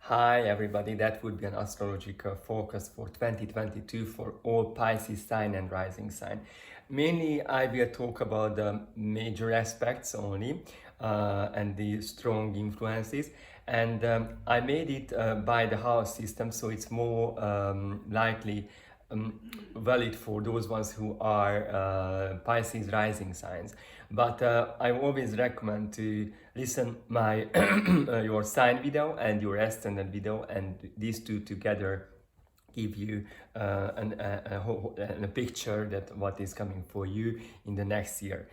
Hi everybody, that would be an astrological focus for 2022 for all Pisces sign and rising sign. Mainly I will talk about the major aspects only and the strong influences, and I made it by the house system, so it's more likely valid for those ones who are Pisces rising signs. But I always recommend to listen my your sign video and your ascendant video, and these two together give you a picture that what is coming for you in the next year.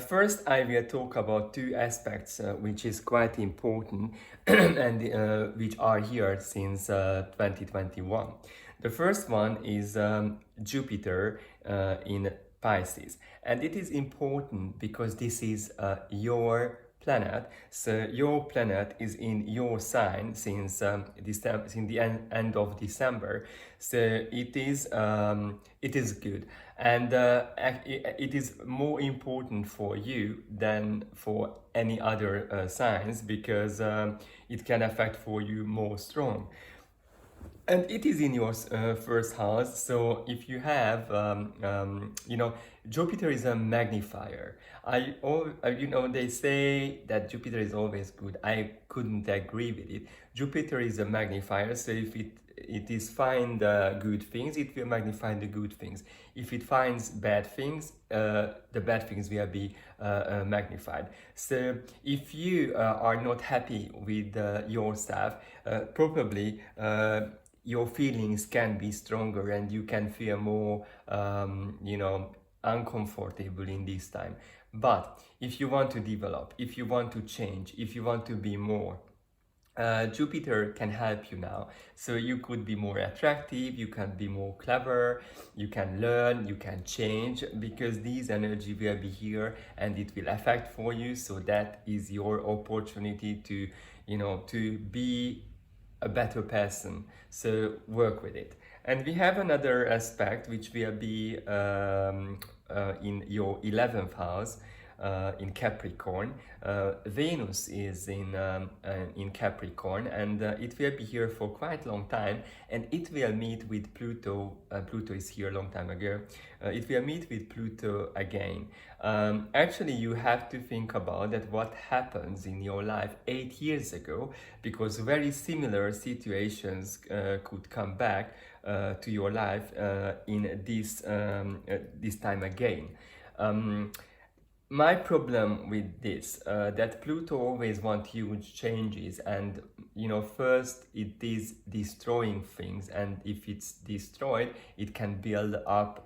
First, I will talk about two aspects which is quite important and which are here since 2021. The first one is Jupiter in Pisces, and it is important because this is your planet. So your planet is in your sign since December, since the end of December. So it is good, and it is more important for you than for any other signs because it can affect for you more strong. And it is in your first house, so if you have Jupiter is a magnifier. They say that Jupiter is always good. I couldn't agree with it. Jupiter is a magnifier, so if it is find good things, it will magnify the good things. If it finds bad things, the bad things will be magnified. So if you are not happy with yourself, probably your feelings can be stronger and you can feel more uncomfortable in this time. But if you want to develop, if you want to change, if you want to be more, Jupiter can help you now. So you could be more attractive, you can be more clever, you can learn, you can change, because these energy will be here and it will affect for you. So that is your opportunity to be a better person. So work with it. And we have another aspect which will be in your 11th house, in Capricorn. Venus is in Capricorn, and it will be here for quite a long time, and it will meet with Pluto. Pluto is here a long time ago. It will meet with Pluto again. Actually, you have to think about that what happens in your life 8 years ago, because very similar situations could come back to your life in this time again. My problem with this, that Pluto always wants huge changes, and first it is destroying things, and if it's destroyed, it can build up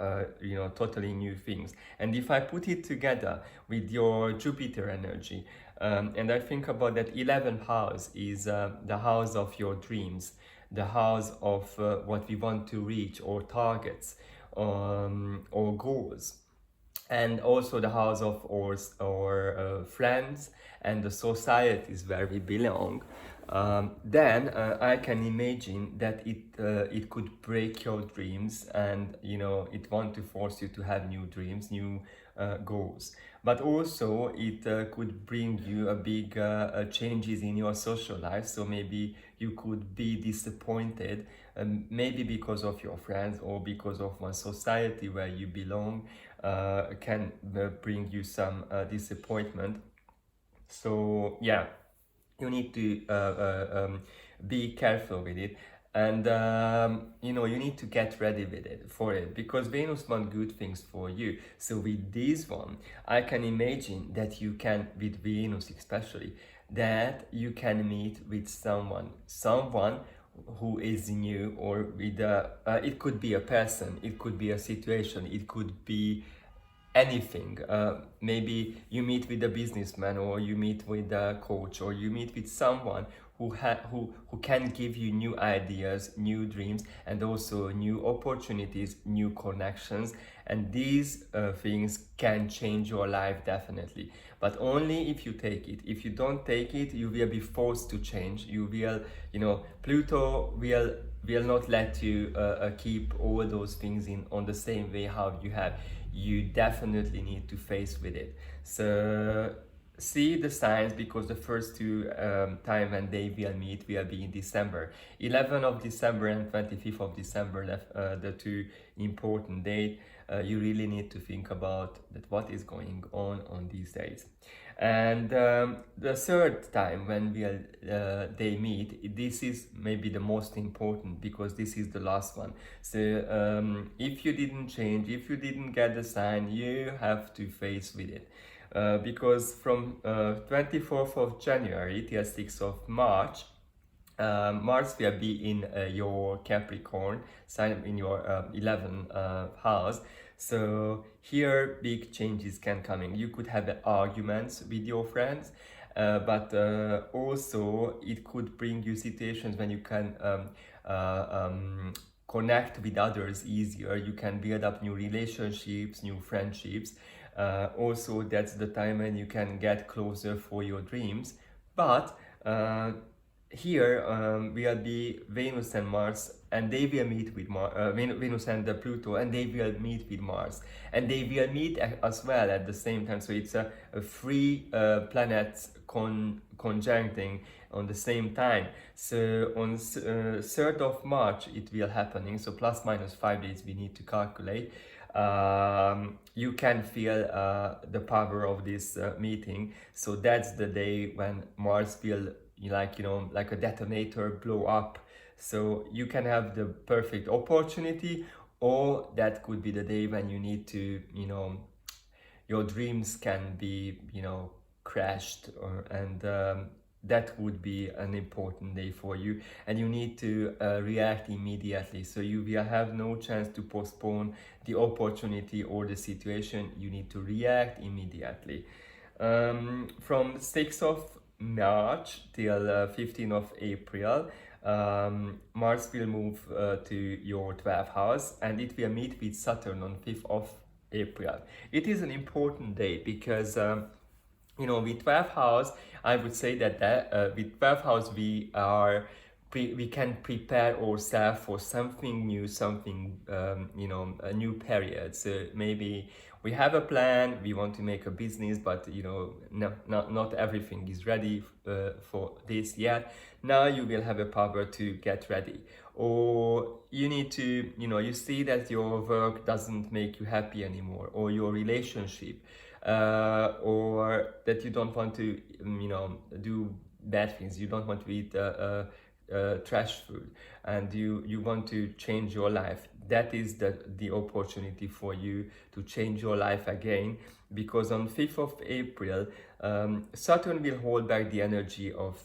totally new things. And if I put it together with your Jupiter energy, and I think about that 11th house is the house of your dreams, the house of what we want to reach, or targets, or goals, and also the house of our friends and the societies where we belong. Then I can imagine that it could break your dreams, and it want to force you to have new dreams, new goals. But also it could bring you a big changes in your social life. So maybe you could be disappointed, maybe because of your friends or because of one society where you belong, can bring you some disappointment. So yeah, you need to be careful with it, and you need to get ready with it for it, because Venus wants good things for you. So with this one, I can imagine that you can, with Venus especially, that you can meet with someone who is new, or with it could be a person, it could be a situation, it could be anything. Maybe you meet with a businessman, or you meet with a coach, or you meet with someone who can give you new ideas, new dreams, and also new opportunities, new connections. And these things can change your life definitely, but only if you take it. If you don't take it, you will be forced to change. You will, Pluto will not let you keep all those things in on the same way how you have. You definitely need to face with it. So see the signs, because the first two time when they will meet will be in December. 11th of December and 25th of December, the two important dates. You really need to think about that what is going on these days. And the third time when they meet, this is maybe the most important, because this is the last one. So if you didn't change, if you didn't get the sign, you have to face with it. Because from 24th of January till 6th of March, Mars will be in your Capricorn sign, in your 11th house. So here big changes can come in. You could have arguments with your friends, but also it could bring you situations when you can connect with others easier. You can build up new relationships, new friendships. Also, that's the time when you can get closer for your dreams. But here will be Venus and Mars, and they will meet with Venus and Pluto, and they will meet with Mars, and they will meet as well at the same time. So it's a three planets conjuncting on the same time. So on 3rd of March it will happening. So plus minus 5 days we need to calculate. You can feel the power of this meeting. So that's the day when Mars will, like a detonator, blow up. So you can have the perfect opportunity, or that could be the day when you need to, your dreams can be, crashed, and that would be an important day for you, and you need to react immediately. So you will have no chance to postpone the opportunity or the situation. You need to react immediately. From 6th of March till 15th of April, Mars will move to your 12th house, and it will meet with Saturn on 5th of April. It is an important day because with 12th house, I would say that with 12th house we can prepare ourselves for something new, something a new period. So maybe we have a plan, we want to make a business, but not everything is ready for this yet. Now you will have a power to get ready, or you need to you see that your work doesn't make you happy anymore, or your relationship, or that you don't want to do bad things, you don't want to eat trash food, and you want to change your life. That is the opportunity for you to change your life again, because on 5th of April Saturn will hold back the energy of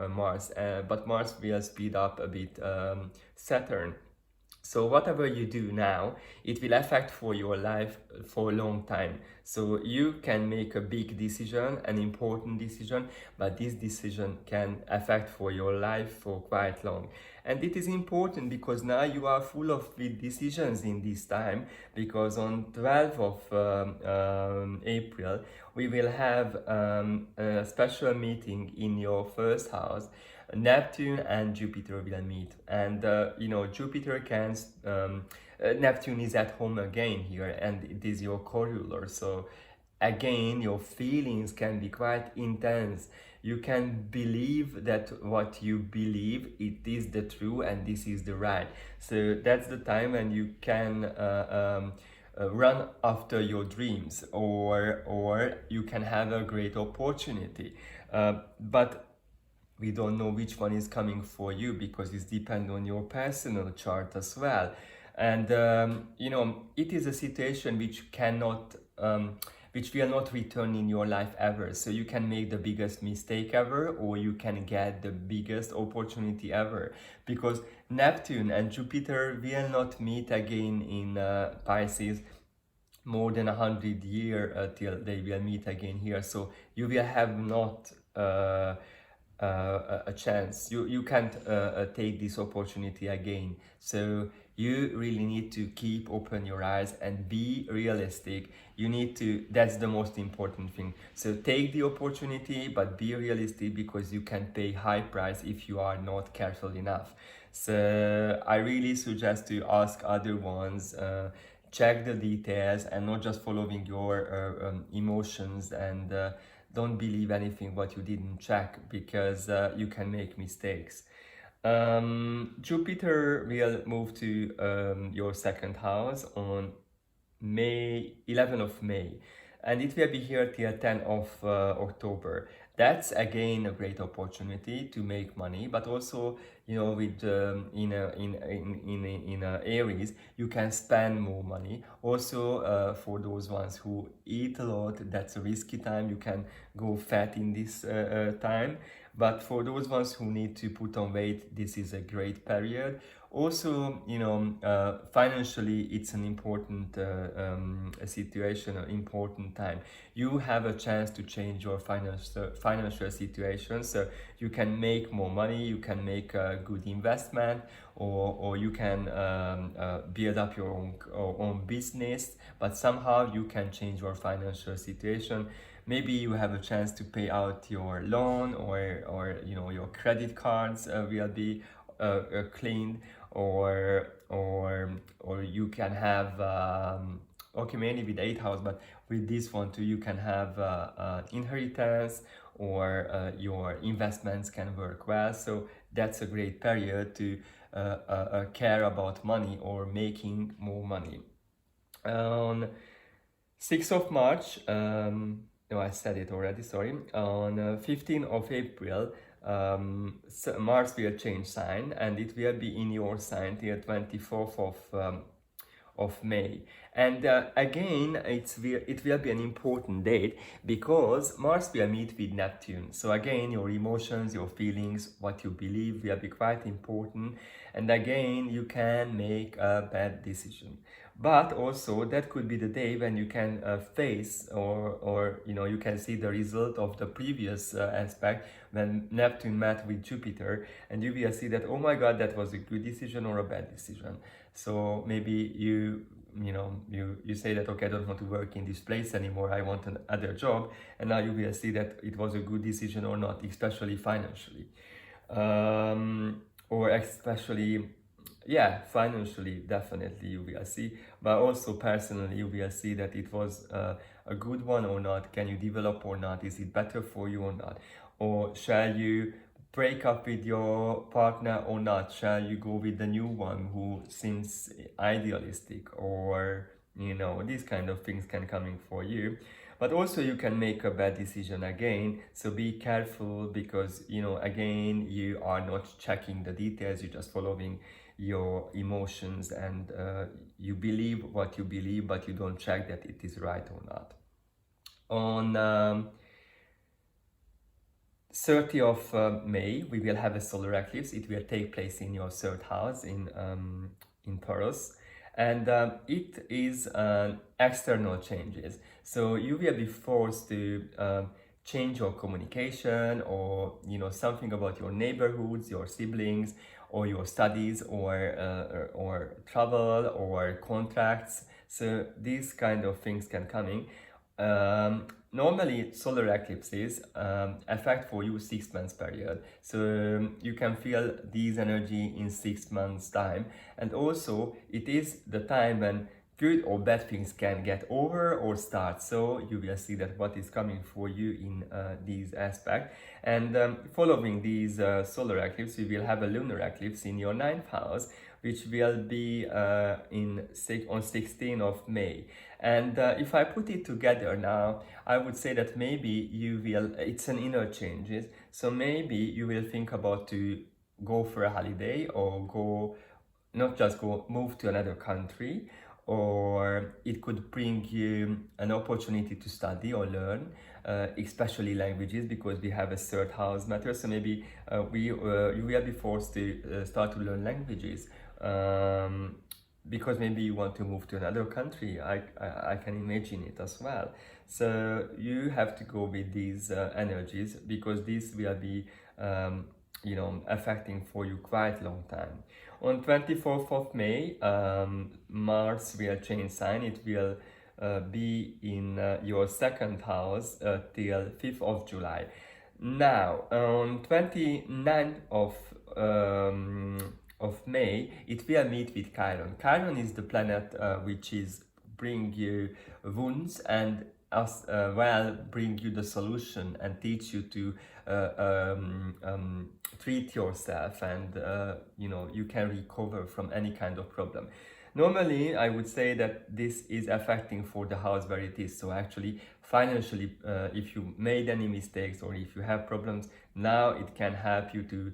Mars, but Mars will speed up a bit Saturn. So whatever you do now, it will affect for your life for a long time. So you can make a big decision, an important decision, but this decision can affect for your life for quite long. And it is important because now you are full of big decisions in this time, because on 12th of April, we will have a special meeting in your first house. Neptune and Jupiter will meet, and Jupiter can Neptune is at home again here, and it is your co-ruler. So again, your feelings can be quite intense. You can believe that what you believe, it is the true and this is the right. So that's the time when you can run after your dreams, or you can have a great opportunity, but we don't know which one is coming for you, because it depends on your personal chart as well. And it is a situation which cannot which will not return in your life ever. So you can make the biggest mistake ever, or you can get the biggest opportunity ever, because Neptune and Jupiter will not meet again in Pisces more than 100 years till they will meet again here. So you will have not a chance. You can't take this opportunity again. So you really need to keep open your eyes and be realistic. You need to, that's the most important thing. So take the opportunity, but be realistic, because you can pay high price if you are not careful enough. So I really suggest to ask other ones, check the details, and not just following your emotions and don't believe anything what you didn't check, because you can make mistakes. Jupiter will move to your second house on 11th of May, and it will be here till 10th of October. That's again a great opportunity to make money, but also, with in Aries, you can spend more money. Also, for those ones who eat a lot, that's a risky time. You can go fat in this time. But for those ones who need to put on weight, this is a great period. Also, financially, it's an important situation, an important time. You have a chance to change your financial situation, so you can make more money, you can make a good investment, or you can build up your own business, but somehow you can change your financial situation. Maybe you have a chance to pay out your loan, or your credit cards will be cleaned, or you can have okay, mainly with 8th house, but with this one too, you can have inheritance, or your investments can work well. So that's a great period to care about money or making more money. On 6th of March, no, I said it already, sorry. On 15th of April, Mars will change sign, and it will be in your sign till 24th of May. And again, it will be an important date, because Mars will meet with Neptune. So again, your emotions, your feelings, what you believe will be quite important. And again, you can make a bad decision. But also, that could be the day when you can face, or you can see the result of the previous aspect, when Neptune met with Jupiter, and you will see that, oh my God, that was a good decision or a bad decision. So maybe you say that, okay, I don't want to work in this place anymore, I want another job, and now you will see that it was a good decision or not, especially financially, or especially, yeah, financially, definitely you will see, but also personally you will see that it was a good one or not. Can you develop or not? Is it better for you or not? Or shall you break up with your partner or not? Shall you go with the new one who seems idealistic? Or these kind of things can come in for you. But also you can make a bad decision again, so be careful, because again, you are not checking the details, you're just following your emotions, and you believe what you believe, but you don't check that it is right or not. On 30th of May, we will have a solar eclipse. It will take place in your third house in Taurus, and it is external changes. So you will be forced to change your communication, or something about your neighborhoods, your siblings, or your studies, or travel, or contracts. So these kind of things can come in. Normally, solar eclipses affect for you 6 months period, so you can feel these energy in 6 months time, and also it is the time when good or bad things can get over or start. So you will see that what is coming for you in these aspects. And following these solar eclipse, we will have a lunar eclipse in your 9th house, which will be on 16th of May. And if I put it together now, I would say that maybe you will, it's an inner changes, so maybe you will think about to go for a holiday, or go, not just go, move to another country, or it could bring you an opportunity to study or learn, especially languages, because we have a third house matter. So maybe you will be forced to start to learn languages, because maybe you want to move to another country. I can imagine it as well. So you have to go with these energies, because this will be affecting for you quite long time. On 24th of May, Mars will change sign. It will be in your second house till 5th of July. Now, on 29th of May, it will meet with Chiron. Chiron is the planet which is bring you wounds, and bring you the solution and teach you to treat yourself, and you can recover from any kind of problem. Normally, I would say that this is affecting for the house where it is. So actually, financially, if you made any mistakes or if you have problems, now it can help you to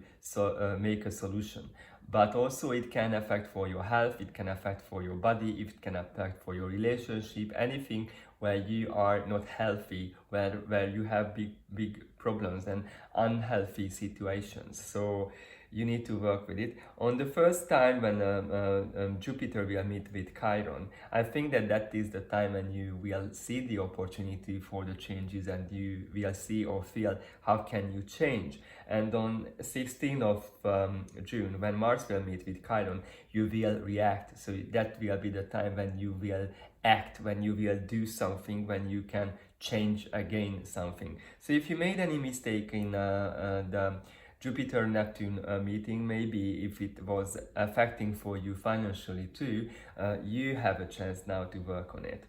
make a solution. But also it can affect for your health, it can affect for your body, it can affect for your relationship, anything where you are not healthy, where you have big problems and unhealthy situations. So you need to work with it. On the first time when Jupiter will meet with Chiron, I think that is the time when you will see the opportunity for the changes, and you will see or feel how can you change. And on 16th of June, when Mars will meet with Chiron, you will react. So that will be the time when you will act, when you will do something, when you can change again something. So if you made any mistake in the Jupiter-Neptune meeting, maybe if it was affecting for you financially too, you have a chance now to work on it.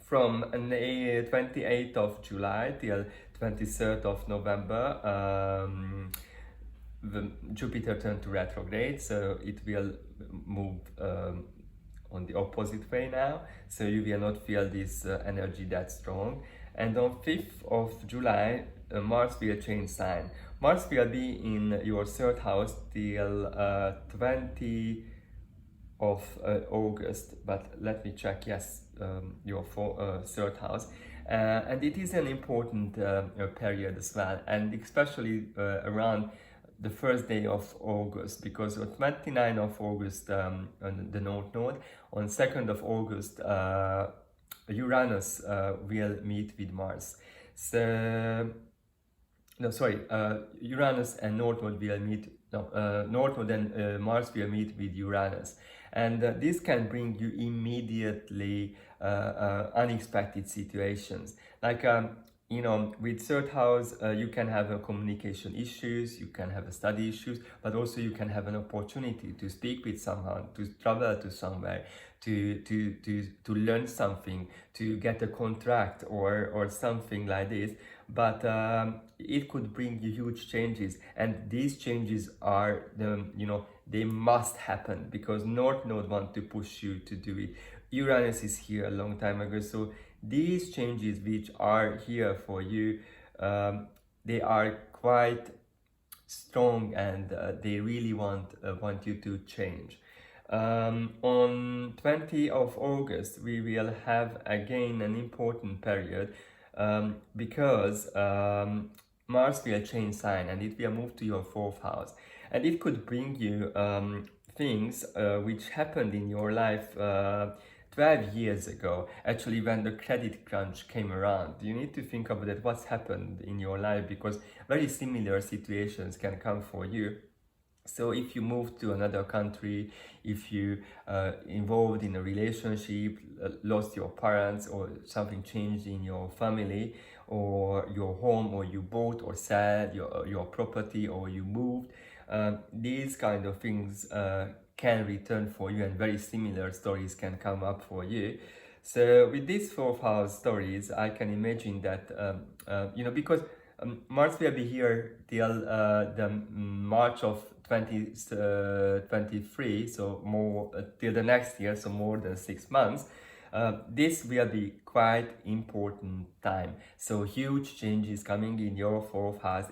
From the 28th of July till 23rd of November, the Jupiter turned to retrograde, so it will move on the opposite way now, so you will not feel this energy that strong. And on 5th of July, Mars will change sign. Mars will be in your third house till 20 of August, but let me check. Yes, your third house, and it is an important period as well, and especially around the first day of August, because on 29th of August on the North Node, on 2nd of August Uranus will meet with Mars. So no, sorry, Uranus and North Node will meet, North Node and Mars will meet with Uranus. And this can bring you immediately unexpected situations. Like, with third house, you can have communication issues, you can have study issues, but also you can have an opportunity to speak with someone, to travel to somewhere, to learn something, to get a contract or something like this. But it could bring you huge changes, and these changes are they must happen, because North Node want to push you to do it. Uranus is here a long time ago, so these changes which are here for you, they are quite strong, and they really want you to change. On 20th of August, we will have again an important period, because Mars will change sign and it will move to your fourth house, and it could bring you things which happened in your life 12 years ago, actually, when the credit crunch came around. You need to think about it, what's happened in your life, because very similar situations can come for you. So if you moved to another country, if you involved in a relationship, lost your parents, or something changed in your family or your home, or you bought or sold your property, or you moved, these kind of things can return for you, and very similar stories can come up for you. So with these fourth house stories, I can imagine that, because Mars will be here till the March of 2023, so more till the next year, so more than 6 months. This will be quite important time. So huge changes coming in your fourth house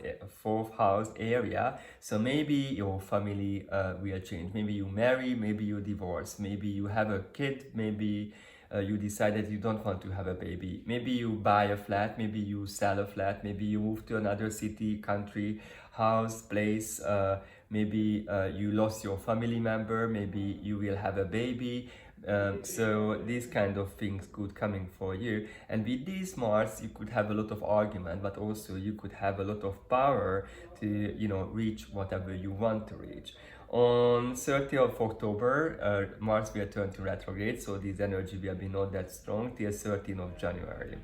area. So maybe your family will change. Maybe you marry, maybe you divorce, maybe you have a kid, maybe you decided you don't want to have a baby. Maybe you buy a flat, maybe you sell a flat, maybe you move to another city, country, house, place. Maybe you lost your family member, maybe you will have a baby. So these kind of things could coming for you. And with this Mars, you could have a lot of argument, but also you could have a lot of power to, reach whatever you want to reach. On 30th of October, Mars will turn to retrograde, so this energy will be not that strong till 13th of January.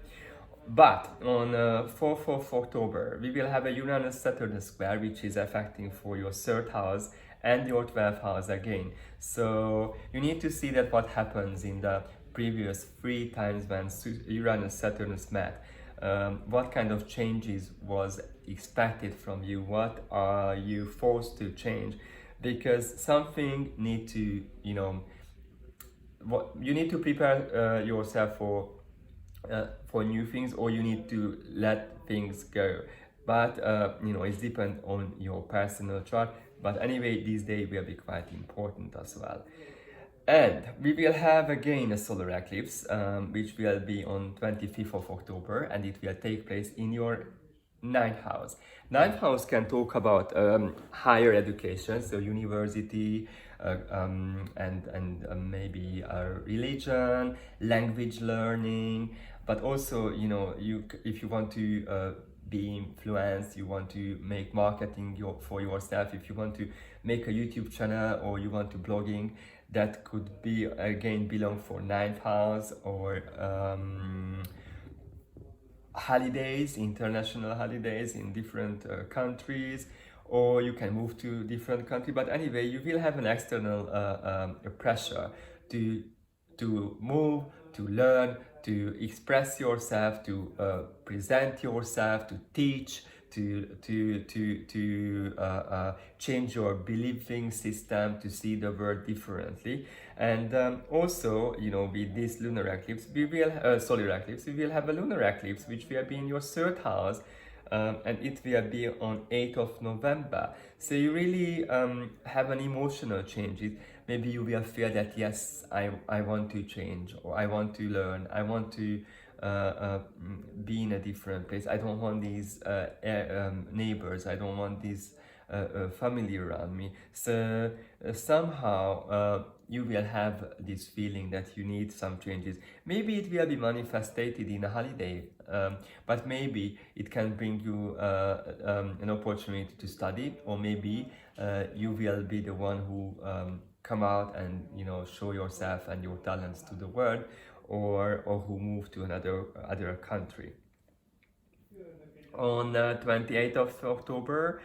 But on 4th of October, we will have a Uranus-Saturn square, which is affecting for your third house and your 12th house again. So you need to see that what happens in the previous 3 times when Uranus Saturnus met. What kind of changes was expected from you? What are you forced to change? Because something need to, what you need to prepare yourself for new things, or you need to let things go. But it's depend on your personal chart. But anyway, this day will be quite important as well. And we will have again a solar eclipse, which will be on 25th of October, and it will take place in your ninth house. Ninth house can talk about higher education, so university, and maybe religion, language learning, but also if you want to be influenced, you want to make marketing for yourself, if you want to make a YouTube channel or you want to blogging, that could be again belong for ninth house. Or holidays, international holidays in different countries, or you can move to different country. But anyway, you will have an external pressure to move, to learn, to express yourself, to present yourself, to teach, to change your believing system, to see the world differently. And also, with this lunar eclipse, we will solar eclipse, we will have a lunar eclipse, which will be in your third house. And it will be on 8th of November. So you really have an emotional change. Maybe you will feel that, yes, I want to change, or I want to learn, I want to be in a different place. I don't want these neighbors, I don't want this family around me. So somehow you will have this feeling that you need some changes. Maybe it will be manifested in a holiday, but maybe it can bring you an opportunity to study, or maybe you will be the one who come out and show yourself and your talents to the world, or who move to other country. On 28th of October,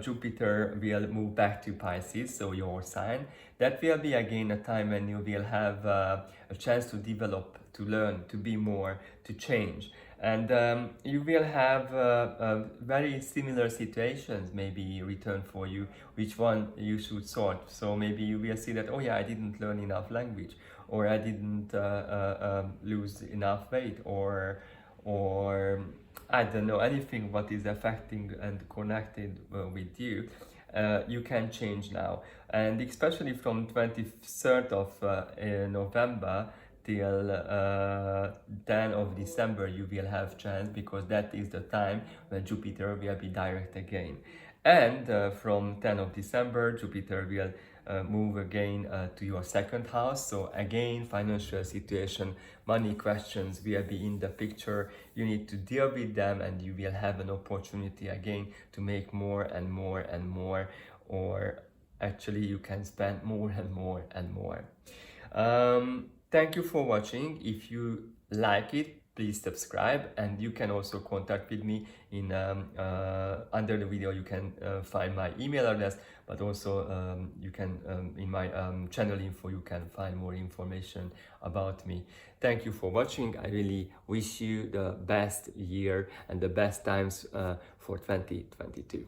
Jupiter will move back to Pisces, so your sign. That will be again a time when you will have a chance to develop, to learn, to be more, to change. And you will have very similar situations maybe return for you, which one you should sort. So maybe you will see that, oh yeah, I didn't learn enough language, or I didn't lose enough weight, or I don't know, anything what is affecting and connected with you. You can change now, and especially from 23rd of November till 10 of December you will have chance, because that is the time when Jupiter will be direct again. And from 10 of December Jupiter will move again to your second house. So again, financial situation, money questions will be in the picture. You need to deal with them, and you will have an opportunity again to make more and more and more, or actually you can spend more and more and more. Thank you for watching. If you like it, please subscribe, and you can also contact with me in under the video. You can find my email address, but also you can in my channel info you can find more information about me. Thank you for watching. I really wish you the best year and the best times for 2022.